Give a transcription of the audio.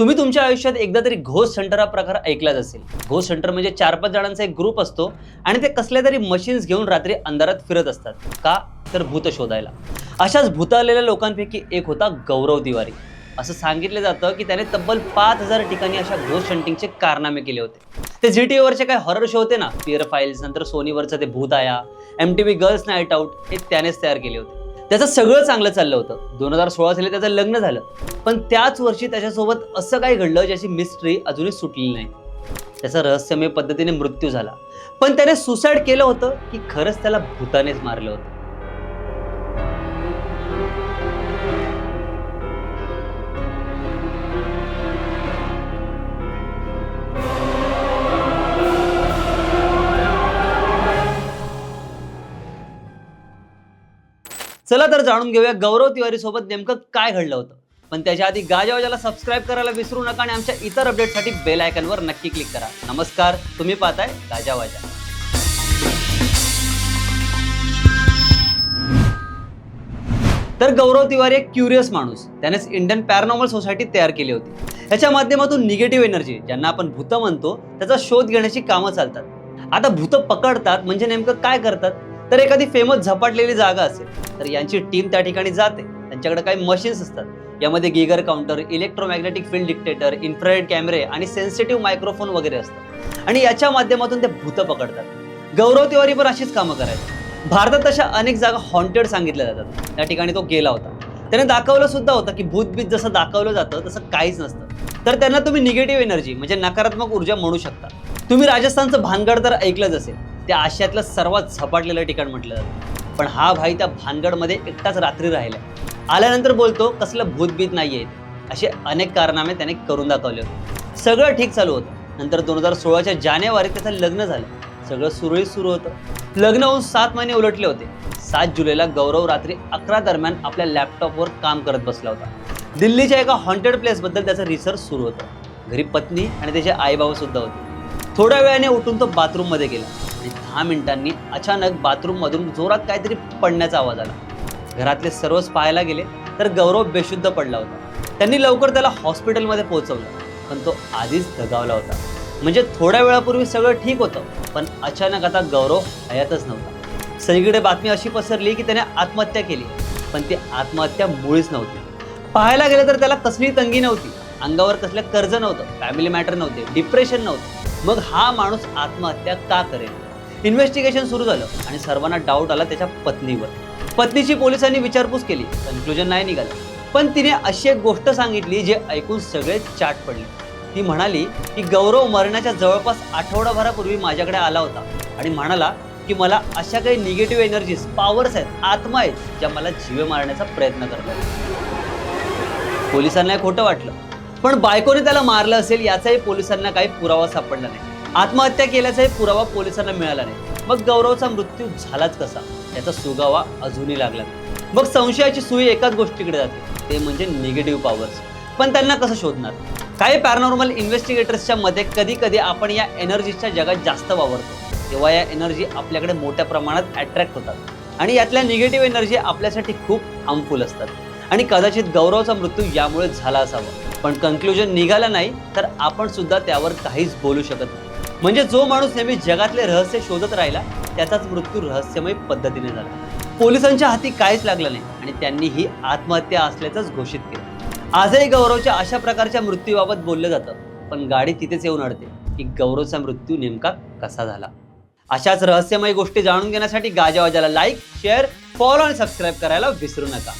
तुम्ही तुमच्या आयुष्यात एकदा तरी घोस्ट हंटर हा प्रकार ऐकलाच असेल। घोस्ट हंटर म्हणजे 4-5 जणांचा एक ग्रुप असतो आणि ते कसल्या तरी मशीन्स घेऊन रात्री अंधारात फिरत असतात। का तर भूत शोधायला। अशाच भूत आलेल्या लोकांपैकी एक होता गौरव तिवारी। असं सांगितलं जातं की त्याने तब्बल 5000 ठिकाणी अशा घोस्ट हंटिंगचे कारनामे केले होते। ते ZTV वरचे काही हॉरर शो होते ना, फिअर फाइल्स, नंतर सोनीवरचं ते भूत आया, MTV गर्ल्स नाईट आउट, हे त्यानेच तयार केले होते। त्याचं सगळं चांगलं चाललं होतं। 2016 साली त्याचं लग्न झालं, पण त्याच वर्षी त्याच्यासोबत असं काही घडलं ज्याची मिस्ट्री अजूनही सुटलेली नाही। त्याचा रहस्यमय पद्धतीने मृत्यू झाला, पण त्याने सुसाईड केलं होतं की खरंच त्याला भूतानेच मारलं होतं? चला तर जाणून घेऊया गौरव तिवारी सोबत नेमकं काय घडलं होतं। पण त्याच्या आधी गाजावाजाला सबस्क्राईब करायला विसरू नका आणि आमच्या इतर अपडेटसाठी बेल आयकॉनवर नक्की क्लिक करा। नमस्कार, तुम्ही पाहताय गाजावाजा। तर गौरव तिवारी एक क्युरियस माणूस, त्यानेच इंडियन पॅरानॉर्मल सोसायटी तयार केली होती। याच्या माध्यमातून निगेटिव्ह एनर्जी, ज्यांना आपण भूत म्हणतो, त्याचा शोध घेण्याची कामं चालतात। आता भूत पकडतात म्हणजे नेमकं काय करतात? तर एखादी फेमस झपाटलेली जागा असेल तर यांची टीम त्या ठिकाणी जाते। त्यांच्याकडे काही मशीन्स असतात, यामध्ये Geiger counter, electromagnetic field detector, infrared कॅमेरे आणि सेन्सिटिव्ह मायक्रोफोन वगैरे असतात आणि याच्या माध्यमातून ते भूत पकडतात। गौरव तिवारी पण अशीच कामं करायची। भारतात अशा अनेक जागा हॉन्टेड सांगितल्या जातात, त्या ठिकाणी तो गेला होता। त्याने दाखवलं सुद्धा होतं की भूतबीत जसं दाखवलं जातं तसं काहीच नसतं। तर त्यांना तुम्ही निगेटिव्ह एनर्जी म्हणजे नकारात्मक ऊर्जा म्हणू शकता। तुम्ही राजस्थानचं भानगड तर ऐकलंच असेल, त्या आशियातलं सर्वात झपाटलेलं ठिकाण म्हटलं जातं। पण हा भाई त्या भानगडमध्ये एकटाच रात्री राहिलाय। आल्यानंतर बोलतो कसलं भूतबीत नाहीये, असे अनेक कारनामे त्याने करून दाखवले होते। सगळं ठीक चालू होतं। नंतर 2016च्या जानेवारीत त्याचं लग्न झालं। सगळं सुरळीत सुरू होतं। लग्न होऊन 7 महिने उलटले होते। 7 जुलैला गौरव रात्री 11 दरम्यान आपल्या लॅपटॉपवर काम करत बसला होता। दिल्लीच्या एका हॉन्टेड प्लेस बद्दल त्याचा रिसर्च सुरू होता। घरी पत्नी आणि त्याचे आई बाबा सुद्धा होते। थोड्या वेळाने उठून तो बाथरूम मध्ये गेला आणि 10 मिनिटांनी अचानक बाथरूम मधून जोरात काहीतरी पडण्याचा आवाज आला। घरातले सर्वच पाहायला गेले तर गौरव बेशुद्ध पडला होता। त्यांनी लवकर त्याला हॉस्पिटलमध्ये पोहोचवलं, पण तो आधीच दगावला होता। म्हणजे थोड्या वेळापूर्वी सगळं ठीक होतं, पण अचानक आता गौरव हयातच नव्हता। सगळीकडे बातमी अशी पसरली की त्याने आत्महत्या केली, पण ती आत्महत्या मुळीच नव्हती। पाहायला गेलं तर त्याला कसली तंगी नव्हती, अंगावर कसलं कर्ज नव्हतं, फॅमिली मॅटर नव्हते, डिप्रेशन नव्हतं। मग हा माणूस आत्महत्या का करेल? इन्व्हेस्टिगेशन सुरू झालं आणि सर्वांना डाऊट आला त्याच्या पत्नीवर। पत्नीची पोलिसांनी विचारपूस केली, कन्क्लुजन नाही निघालं। पण तिने अशी एक गोष्ट सांगितली जे ऐकून सगळे चाट पडले। ती म्हणाली की गौरव मरण्याच्या जवळपास आठवडाभरापूर्वी माझ्याकडे आला होता आणि म्हणाला की मला अशा काही निगेटिव्ह एनर्जीज, पॉवर्स आहेत, आत्मा आहेत, ज्या मला जीवे मारण्याचा प्रयत्न करतात। पोलिसांना खोटं वाटलं, पण बायकोने त्याला मारलं असेल याचाही पोलिसांना काही पुरावा सापडला नाही। आत्महत्या केल्याचाही पुरावा पोलिसांना मिळाला नाही। मग गौरवचा मृत्यू झालाच कसा, याचा सुगावा अजूनही लागला नाही। मग संशयाची सुई एकाच गोष्टीकडे जाते, ते म्हणजे निगेटिव्ह पॉवर्स। पण त्यांना कसं शोधणार? काही पॅरानॉर्मल इन्व्हेस्टिगेटर्सच्या मते कधी कधी आपण या एनर्जीच्या जगात जास्त वावरतो, तेव्हा या एनर्जी आपल्याकडे मोठ्या प्रमाणात अट्रॅक्ट होतात आणि यातल्या निगेटिव्ह एनर्जी आपल्यासाठी खूप हार्मफुल असतात आणि कदाचित गौरवचा मृत्यू यामुळे झाला असावा। पण कन्क्लुजन निघालं नाही तर आपण सुद्धा त्यावर काहीच बोलू शकत नाही। म्हणजे जो माणूस नेहमी जगातले रहस्य शोधत राहिला त्याचाच मृत्यू रहस्यमय पद्धतीने झाला। पोलिसांच्या हाती काहीच लागलं नाही आणि त्यांनी ही आत्महत्या असल्याचंच घोषित केलं। आजही गौरवच्या अशा प्रकारच्या मृत्यूबाबत बोललं जातं, पण गाडी तिथेच येऊन अडते की गौरवचा मृत्यू नेमका कसा झाला। अशाच रहस्यमय गोष्टी जाणून घेण्यासाठी गाजावाजाला लाईक, शेअर, फॉलो आणि सबस्क्राईब करायला विसरू नका।